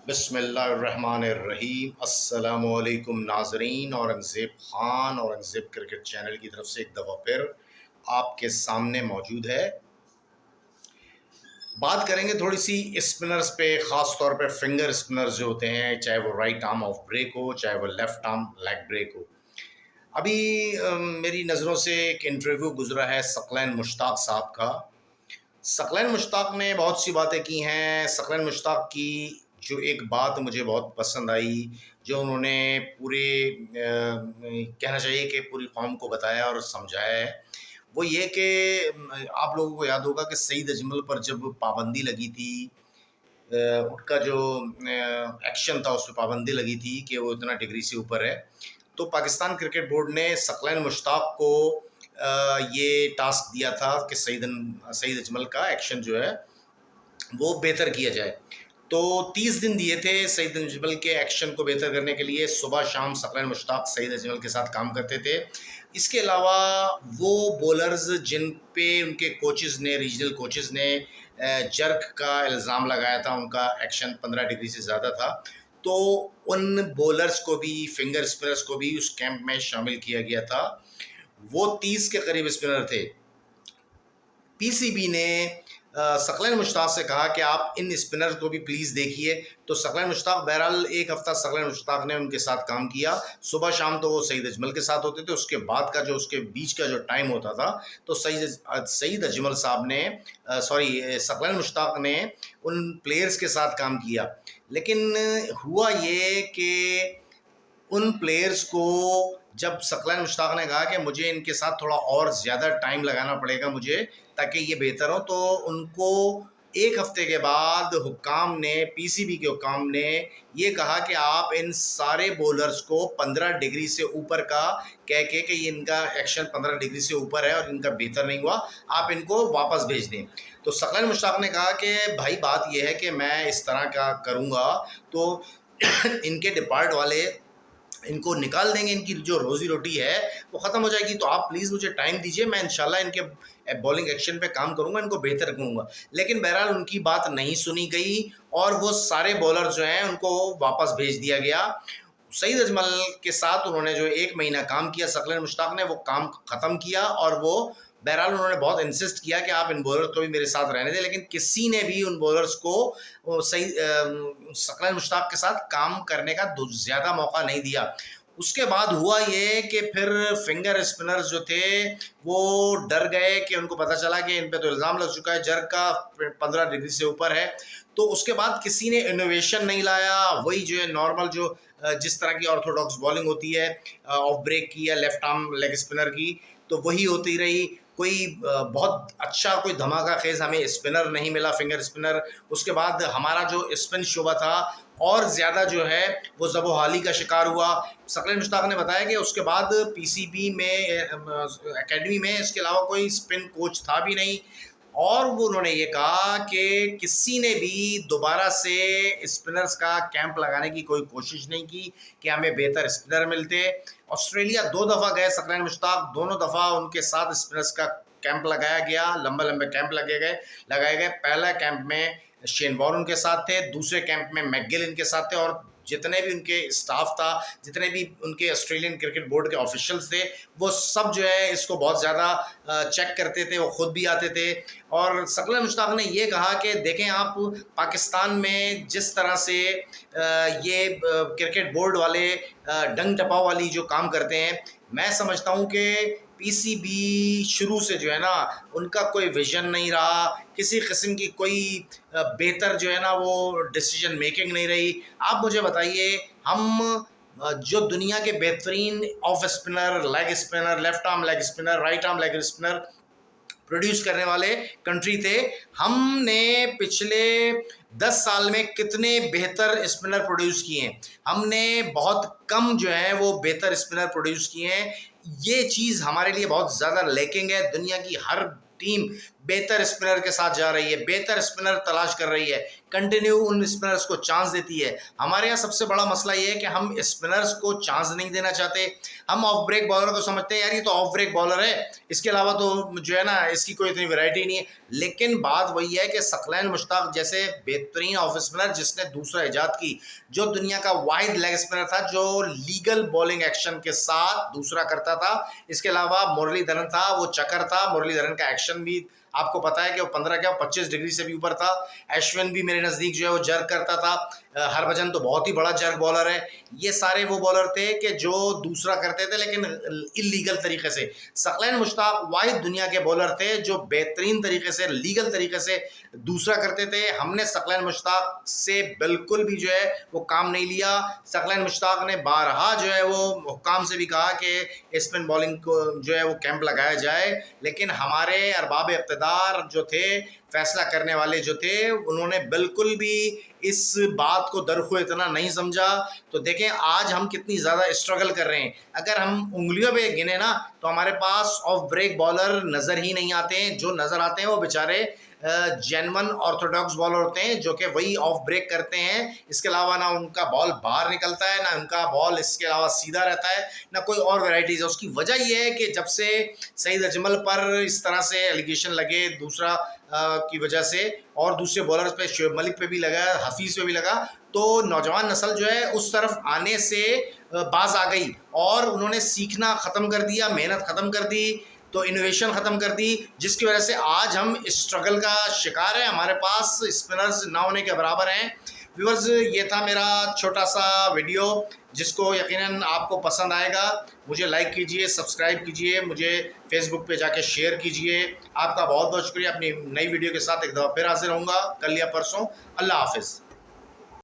बिस्मिल्लाहिर्रहमानिर्रहीम। अस्सलामुअलैकुम नाजरीन। औरंगज़ेब ख़ान औरंगज़ेब क्रिकेट चैनल की तरफ से एक दफ़ा फिर आपके सामने मौजूद है। बात करेंगे थोड़ी सी स्पिनर्स पे, ख़ास तौर पे फिंगर स्पिनर्स जो होते हैं, चाहे वो राइट आर्म ऑफ ब्रेक हो, चाहे वो लेफ़्ट आर्म लेग ब्रेक हो। अभी मेरी नज़रों से एक इंटरव्यू गुजरा है सकलैन मुश्ताक साहब का। सकलैन मुश्ताक ने बहुत सी बातें की हैं। सकलैन मुश्ताक की जो एक बात मुझे बहुत पसंद आई, जो उन्होंने पूरे कहना चाहिए कि पूरी कौम को बताया और समझाया है, वो ये कि आप लोगों को याद होगा कि सईद अजमल पर जब पाबंदी लगी थी, उनका जो एक्शन था उस पर पाबंदी लगी थी कि वो इतना डिग्री से ऊपर है, तो पाकिस्तान क्रिकेट बोर्ड ने सकलैन मुश्ताक को ये टास्क दिया था कि सईद अजमल का एक्शन जो है वो बेहतर किया जाए। तो 30 दिन दिए थे सईद अजमल के एक्शन को बेहतर करने के लिए। सुबह शाम सकलैन मुश्ताक सईद अजमल के साथ काम करते थे। इसके अलावा वो बॉलर्स जिन पे उनके कोचेज़ ने, रीजनल कोचेज़ ने जर्क का इल्ज़ाम लगाया था, उनका एक्शन 15 डिग्री से ज़्यादा था, तो उन बॉलर्स को भी, फिंगर स्पिनर्स को भी उस कैंप में शामिल किया गया था। वो 30 के करीब स्पिनर थे। पीसीबी ने सकलैन मुश्ताक से कहा कि आप इन स्पिनर्स को भी प्लीज़ देखिए। तो सकलैन मुश्ताक, बहरहाल एक हफ़्ता सकलैन मुश्ताक ने उनके साथ काम किया। सुबह शाम तो वो सईद अजमल के साथ होते थे, उसके बाद का जो उसके बीच का जो टाइम होता था, तो सईद अजमल साहब ने सकलैन मुश्ताक ने उन प्लेयर्स के साथ काम किया। लेकिन हुआ ये कि उन प्लेयर्स को जब सकलैन मुश्ताक ने कहा कि मुझे इनके साथ थोड़ा और ज़्यादा टाइम लगाना पड़ेगा मुझे, ताकि ये बेहतर हो, तो उनको एक हफ़्ते के बाद हुक्काम ने, पीसीबी के हुक्काम ने ये कहा कि आप इन सारे बॉलर्स को 15 डिग्री से ऊपर का कह के कि ये इनका एक्शन 15 डिग्री से ऊपर है और इनका बेहतर नहीं हुआ, आप इनको वापस भेज दें। तो सकलैन मुश्ताक ने कहा कि भाई बात ये है कि मैं इस तरह का करूँगा तो इनके डिपार्ट वाले इनको निकाल देंगे, इनकी जो रोज़ी रोटी है वो ख़त्म हो जाएगी। तो आप प्लीज़ मुझे टाइम दीजिए, मैं इंशाल्लाह इनके बॉलिंग एक्शन पे काम करूँगा, इनको बेहतर करूँगा। लेकिन बहरहाल उनकी बात नहीं सुनी गई और वो सारे बॉलर जो हैं उनको वापस भेज दिया गया। सईद अजमल के साथ उन्होंने जो 1 महीना काम किया, सकलैन मुश्ताक ने वो काम ख़त्म किया और वो बहरहाल उन्होंने बहुत इंसिस्ट किया कि आप इन बॉलर को भी मेरे साथ रहने दें, लेकिन किसी ने भी उन बॉलर्स को सकलैन मुश्ताक के साथ काम करने का ज़्यादा मौका नहीं दिया। उसके बाद हुआ ये कि फिर फिंगर स्पिनर्स जो थे वो डर गए कि उनको पता चला कि इन पे तो इल्ज़ाम लग चुका है, जर्क का 15 डिग्री से ऊपर है। तो उसके बाद किसी ने इनोवेशन नहीं लाया, वही जो है नॉर्मल जो जिस तरह की ऑर्थोडॉक्स बॉलिंग होती है ऑफ ब्रेक की या लेफ्ट आर्म लेग स्पिनर की, तो वही होती रही। कोई बहुत अच्छा कोई धमाका खेज़ हमें स्पिनर नहीं मिला, फिंगर स्पिनर। उसके बाद हमारा जो स्पिन शोबा था और ज़्यादा जो है वो ज़बोहाली का शिकार हुआ। सकलैन मुश्ताक ने बताया कि उसके बाद पीसीबी में एकेडमी में इसके अलावा कोई स्पिन कोच था भी नहीं, और वो उन्होंने ये कहा कि किसी ने भी दोबारा से स्पिनर्स का कैंप लगाने की कोई कोशिश नहीं की कि हमें बेहतर स्पिनर मिलते। ऑस्ट्रेलिया 2 दफ़ा गए सकलैन मुश्ताक, दोनों दफ़ा उनके साथ स्पिनर्स का कैंप लगाया गया, लंबे-लंबे कैंप लगाए गए। पहला कैंप में शेन वॉर्न उनके साथ थे, दूसरे कैंप में मैकगिल इनके साथ थे, और जितने भी उनके स्टाफ था, जितने भी उनके ऑस्ट्रेलियन क्रिकेट बोर्ड के ऑफिशियल्स थे, वो सब जो है इसको बहुत ज़्यादा चेक करते थे, वो खुद भी आते थे। और सकलैन मुश्ताक ने ये कहा कि देखें आप, पाकिस्तान में जिस तरह से ये क्रिकेट बोर्ड वाले डंग टपाव वाली जो काम करते हैं, मैं समझता हूँ कि पीसीबी शुरू से जो है ना, उनका कोई विज़न नहीं रहा, किसी किस्म की कोई बेहतर जो है ना वो डिसीजन मेकिंग नहीं रही। आप मुझे बताइए, हम जो दुनिया के बेहतरीन off spinner, leg spinner, left arm leg spinner, right arm leg spinner produce करने वाले कंट्री थे, हमने पिछले 10 साल में कितने बेहतर स्पिनर प्रोड्यूस किए हैं। हमने बहुत कम जो है वो बेहतर स्पिनर प्रोड्यूस किए हैं। ये चीज़ हमारे लिए बहुत ज़्यादा लैकिंग है। दुनिया की हर टीम बेहतर स्पिनर के साथ जा रही है, बेहतर स्पिनर तलाश कर रही है। कंटिन्यू उन स्पिनर्स को चांस देती है। हमारे यहाँ सबसे बड़ा मसला ये है कि हम स्पिनर्स को चांस नहीं देना चाहते। हम ऑफ ब्रेक बॉलर को समझते हैं यार ये तो ऑफ ब्रेक बॉलर है, इसके अलावा तो जो है ना इसकी कोई इतनी वैरायटी नहीं है। लेकिन बात वही है कि सकलैन मुश्ताक जैसे बेहतरीन ऑफ स्पिनर जिसने दूसरा ईजाद की, जो दुनिया का वाहिद लेग स्पिनर था जो लीगल बॉलिंग एक्शन के साथ दूसरा करता था। इसके अलावा मुरलीधरन था, वो चकर था, मुरलीधरन का एक्शन भी आपको पता है कि वो 15 क्या 25 डिग्री से भी ऊपर था। अश्विन भी मेरे नज़दीक जो है वो जर्क करता था। हरभजन तो बहुत ही बड़ा जर्क बॉलर है। ये सारे वो बॉलर थे कि जो दूसरा करते थे लेकिन इलीगल तरीके से। सकलैन मुश्ताक वाहिद दुनिया के बॉलर थे जो बेहतरीन तरीके से लीगल तरीके से दूसरा करते थे। हमने सकलैन मुश्ताक से बिल्कुल भी जो है वो काम नहीं लिया। सकलैन मुश्ताक ने बारहा जो है वो हुक्काम से भी कहा कि स्पिन बॉलिंग को जो है वो कैंप लगाया जाए, लेकिन हमारे अरबाब इक़्तिदार जो थे, फैसला करने वाले जो थे, उन्होंने बिल्कुल भी इस बात को दरख्व इतना नहीं समझा। तो देखें आज हम कितनी ज़्यादा स्ट्रगल कर रहे हैं। अगर हम उंगलियों पे गिने ना तो हमारे पास ऑफ ब्रेक बॉलर नज़र ही नहीं आते हैं। जो नज़र आते हैं वो बेचारे जेन्युइन ऑर्थोडॉक्स बॉलर होते हैं जो कि वही ऑफ ब्रेक करते हैं। इसके अलावा ना उनका बॉल बाहर निकलता है, ना उनका बॉल इसके अलावा सीधा रहता है, ना कोई और वैराइटीज़ है। उसकी वजह यह है कि जब से सईद अजमल पर इस तरह से एलिगेशन लगे दूसरा की वजह से, और दूसरे बॉलर्स पे शोएब मलिक पे भी लगा, हफीज़ पे भी लगा, तो नौजवान नस्ल जो है उस तरफ आने से बाज आ गई और उन्होंने सीखना ख़त्म कर दिया, मेहनत ख़त्म कर दी, तो इनोवेशन ख़त्म कर दी, जिसकी वजह से आज हम स्ट्रगल का शिकार हैं। हमारे पास स्पिनर्स ना होने के बराबर हैं। व्यूअर्स, ये था मेरा छोटा सा वीडियो जिसको यकीनन आपको पसंद आएगा। मुझे लाइक कीजिए, सब्सक्राइब कीजिए, मुझे फेसबुक पे जाके शेयर कीजिए। आपका बहुत बहुत शुक्रिया। अपनी नई वीडियो के साथ एक दफ़ा फिर हाजिर होऊंगा कल या परसों। अल्लाह हाफिज़।